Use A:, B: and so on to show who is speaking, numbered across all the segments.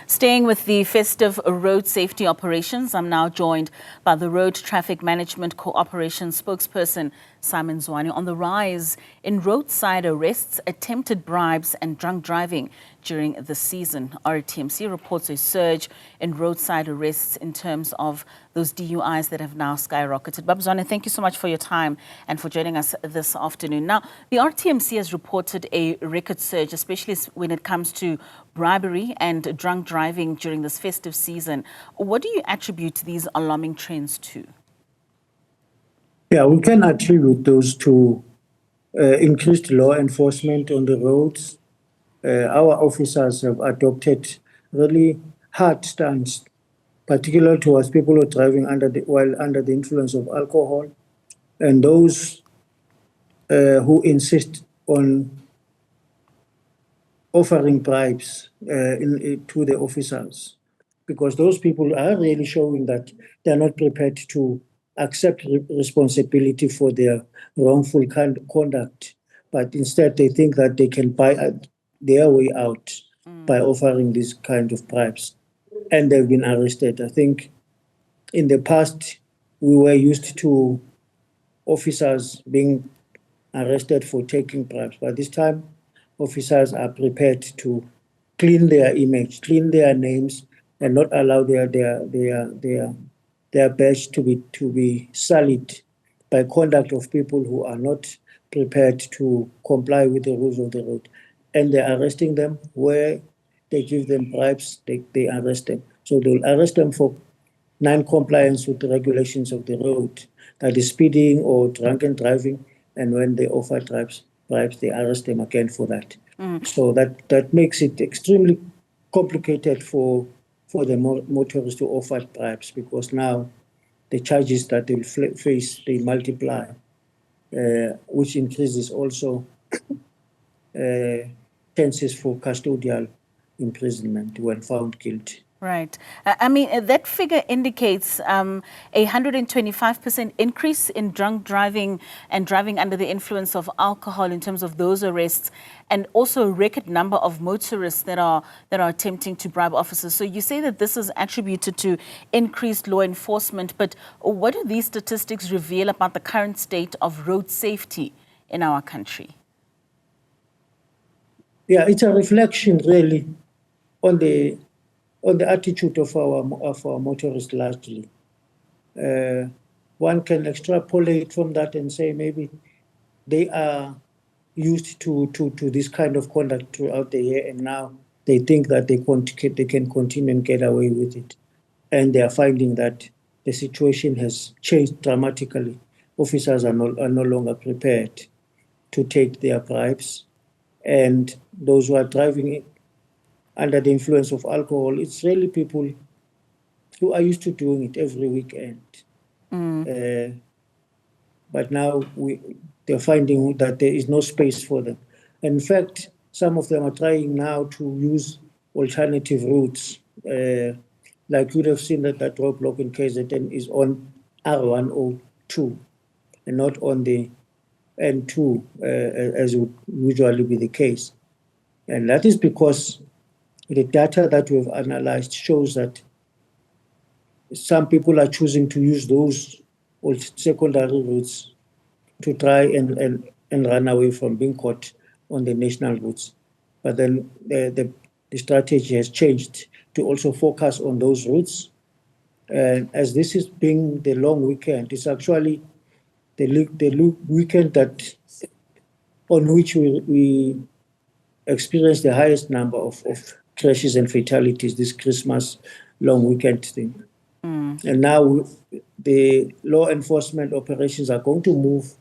A: Staying with the festive road safety operations, I'm now joined by the Road Traffic Management Cooperation spokesperson, Simon Zwane, on the rise in roadside arrests, attempted bribes and drunk driving during the season. RTMC reports a surge in roadside arrests in terms of those DUIs that have now skyrocketed. Zwane, thank you so much for your time and for joining us this afternoon. Now, the RTMC has reported a record surge, especially when it comes to bribery and drunk driving during this festive season. What do you attribute these alarming trends to?
B: Yeah, we can attribute those to increased law enforcement on the roads. Our officers have adopted really hard stance, particularly towards people who are driving while under the influence of alcohol, and those who insist on offering bribes to the officers, because those people are really showing that they're not prepared to accept responsibility for their wrongful conduct, but instead they think that they can buy their way out by offering these kind of bribes, and they've been arrested. I think in the past we were used to officers being arrested for taking bribes, but this time officers are prepared to clean their image, clean their names, and not allow their badge to be sullied by conduct of people who are not prepared to comply with the rules of the road. And they're arresting them where they give them bribes, they arrest them. So they'll arrest them for non-compliance with the regulations of the road, that is speeding or drunken driving, and when they offer bribes, they arrest them again for that. So that makes it extremely complicated for the motorists to offer bribes, because now the charges that they'll face, they multiply, which increases also chances for custodial imprisonment when found guilty.
A: Right. I mean, that figure indicates a 125% increase in drunk driving and driving under the influence of alcohol in terms of those arrests, and also a record number of motorists that are attempting to bribe officers. So you say that this is attributed to increased law enforcement, but what do these statistics reveal about the current state of road safety in our country?
B: Yeah, it's a reflection really on the attitude of our motorists largely. One can extrapolate from that and say maybe they are used to this kind of conduct throughout the year, and now they think that they can continue and get away with it. And they are finding that the situation has changed dramatically. Officers are no longer prepared to take their bribes, and those who are driving under the influence of alcohol, it's really people who are used to doing it every weekend. But now they're finding that there is no space for them. In fact, some of them are trying now to use alternative routes. Like you'd have seen that roadblock in KZN is on R102 and not on the N2, as would usually be the case. And that is because the data that we've analyzed shows that some people are choosing to use those secondary routes to try and run away from being caught on the national routes. But then the strategy has changed to also focus on those routes. And as this is being the long weekend, it's actually the weekend on which we experience the highest number of crashes and fatalities, this Christmas long weekend thing. And now the law enforcement operations are going to move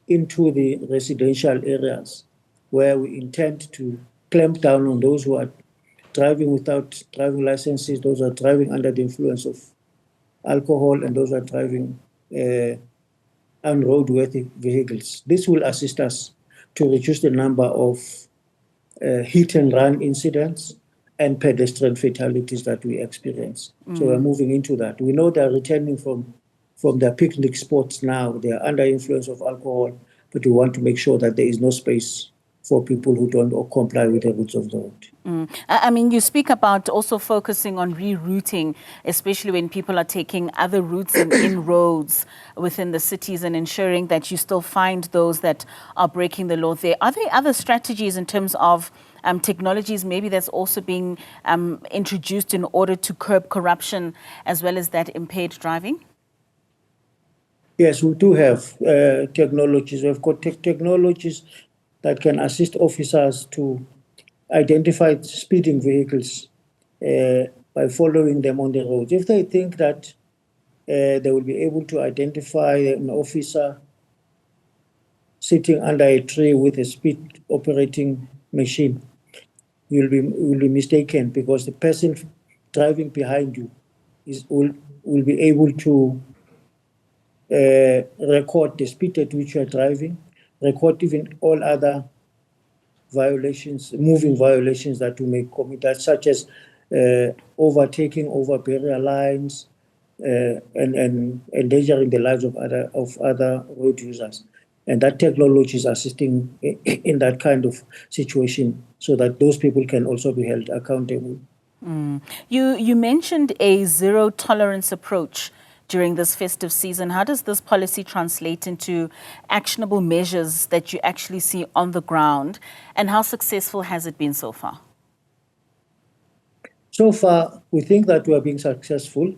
B: into the residential areas, where we intend to clamp down on those who are driving without driving licenses, those who are driving under the influence of alcohol, and those who are driving unroadworthy vehicles. This will assist us to reduce the number of hit and run incidents and pedestrian fatalities that we experience. So we're moving into that. We know they're returning from their picnic spots now. They are under influence of alcohol, but we want to make sure that there is no space for people who don't comply with the rules of the road.
A: I mean, you speak about also focusing on rerouting, especially when people are taking other routes in roads within the cities and ensuring that you still find those that are breaking the law there. Are there other strategies in terms of technologies maybe that's also being introduced in order to curb corruption as well as that impaired driving?
B: Yes, we do have technologies. We've got technologies that can assist officers to identify speeding vehicles by following them on the road. If they think that they will be able to identify an officer sitting under a tree with a speed operating machine, you'll be mistaken, because the person driving behind you will be able to record the speed at which you are driving, record even all other violations, moving violations that you may commit, such as overtaking over barrier lines and endangering the lives of other road users. And that technology is assisting in that kind of situation so that those people can also be held accountable.
A: You mentioned a zero tolerance approach during this festive season. How does this policy translate into actionable measures that you actually see on the ground, and how successful has it been so far?
B: So far, we think that we are being successful,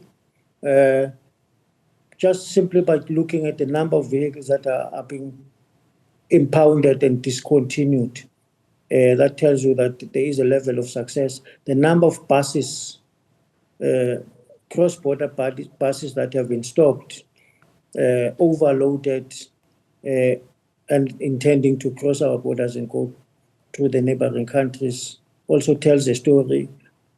B: just simply by looking at the number of vehicles that are being impounded and discontinued. That tells you that there is a level of success. The number of buses, cross-border buses that have been stopped, overloaded, and intending to cross our borders and go through the neighboring countries, also tells a story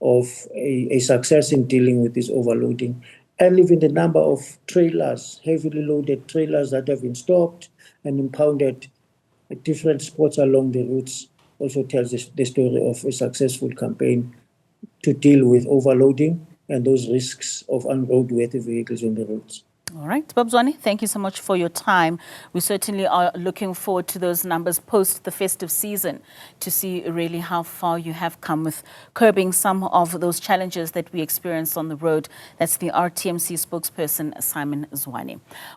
B: of a success in dealing with this overloading. And even the number of trailers, heavily loaded trailers that have been stopped and impounded at different spots along the routes, also tells the story of a successful campaign to deal with overloading and those risks of unroadworthy vehicles on the roads.
A: All right, Bob Zwane, thank you so much for your time. We certainly are looking forward to those numbers post the festive season to see really how far you have come with curbing some of those challenges that we experience on the road. That's the RTMC spokesperson, Simon Zwane.